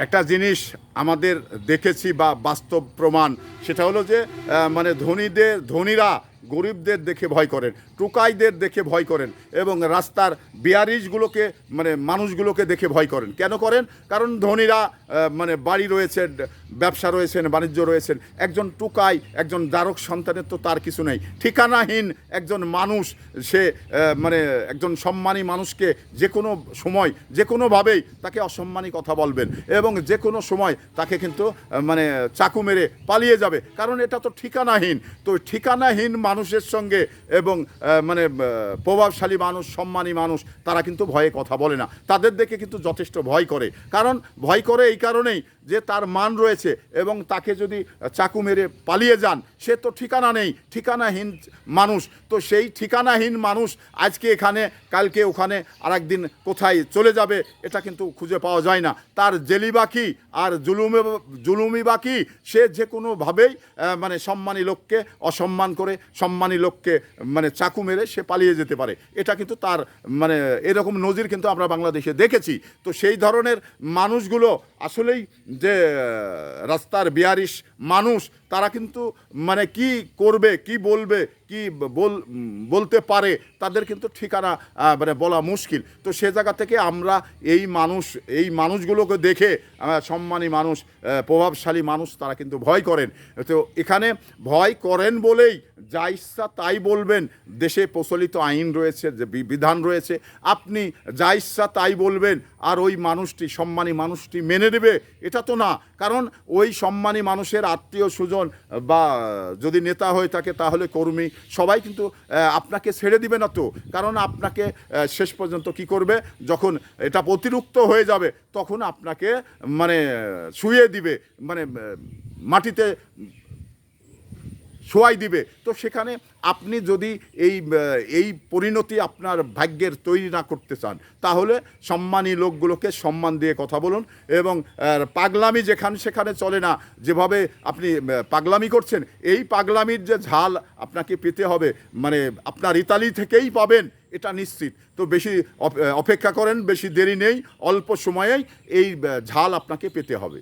একটা জিনিস আমাদের দেখেছি বা বাস্তব প্রমাণ, সেটা হলো যে মানে ধনীরা গরিবদের দেখে ভয় করেন, টোকাইদের দেখে ভয় করেন এবং রাস্তার বিয়ারিশগুলোকে মানে মানুষগুলোকে দেখে ভয় করেন। কেন করেন? কারণ ধনীরা মানে বাড়ি রয়েছে, ব্যবসা রয়েছেন, বাণিজ্য রয়েছেন। একজন টোকাই, একজন দারক সন্তানের তো তার কিছু নেই। ঠিকানাহীন একজন মানুষ, সে মানে একজন সম্মানী মানুষকে যে কোনো সময় যে কোনোভাবেই তাকে অসম্মানী কথা বলবেন এবং যে কোনো সময় তাকে কিন্তু মানে চাকু মেরে পালিয়ে যাবে, কারণ এটা তো ঠিকানাহীন। তো ঠিকানাহীন মানুষের সঙ্গে এবং মানে প্রভাবশালী মানুষ, সম্মানী মানুষ, তারা কিন্তু ভয়ে কথা বলে না। তাদের দেখে কিন্তু যথেষ্ট ভয় করে। কারণ ভয় করে এই কারণেই যে তার মান রয়েছে এবং তাকে যদি চাকু মেরে পালিয়ে যান, সে তো ঠিকানা নেই, ঠিকানাহীন মানুষ। তো সেই ঠিকানাহীন মানুষ আজকে এখানে, কালকে ওখানে, আর একদিন কোথায় চলে যাবে এটা কিন্তু খুঁজে পাওয়া যায় না। তার জেলি বাকি আর জুলুমি বাকি। সে যে কোনোভাবেই মানে সম্মানী লোককে অসম্মান করে সম্মানী লোককে মানে চাকু মেরে সে পালিয়ে যেতে পারে। এটা কিন্তু তার মানে এরকম নজির কিন্তু আমরা বাংলাদেশে দেখেছি। তো সেই ধরনের মানুষগুলো আসলেই যে রাস্তার বিয়ারিশ মানুষ, তারা কিন্তু মানে কি করবে, কি বলবে, কি বলতে পারে, তাদের কিন্তু ঠিকানা মানে বলা মুশকিল। তো সে জায়গা থেকে আমরা এই মানুষগুলোকে দেখে সম্মানী মানুষ, প্রভাবশালী মানুষ, তারা কিন্তু ভয় করেন। তো এখানে ভয় করেন বলেই যা ইচ্ছা তাই বলবেন। দেশে প্রচলিত আইন রয়েছে, যে বিধান রয়েছে, আপনি যা ইচ্ছা তাই বলবেন আর ওই মানুষটি, সম্মানী মানুষটি মেনে নেবে, এটা তো না। কারণ ওই সম্মানী মানুষের আত্মীয় স্বজন বা যদি নেতা হয়ে থাকে তাহলে কর্মী, সবাই কিন্তু আপনাকে ছেড়ে দিবে না। তো কারণ আপনাকে শেষ পর্যন্ত কি করবে, যখন এটা অতিরিক্ত হয়ে যাবে তখন আপনাকে মানে শুইয়ে দিবে, মানে মাটিতে শোয়াই দিবে। তো সেখানে আপনি যদি এই পরিণতি আপনার ভাগ্যের তৈরি না করতে চান, তাহলে সম্মানী লোকগুলোকে সম্মান দিয়ে কথা বলুন এবং পাগলামি সেখানে চলে না। যেভাবে আপনি পাগলামি করছেন, এই পাগলামির যে ঝাল আপনাকে পেতে হবে, মানে আপনার ইতালি থেকেই পাবেন, এটা নিশ্চিত। তো বেশি অপেক্ষা করেন, বেশি দেরি নেই, অল্প সময়েই এই ঝাল আপনাকে পেতে হবে।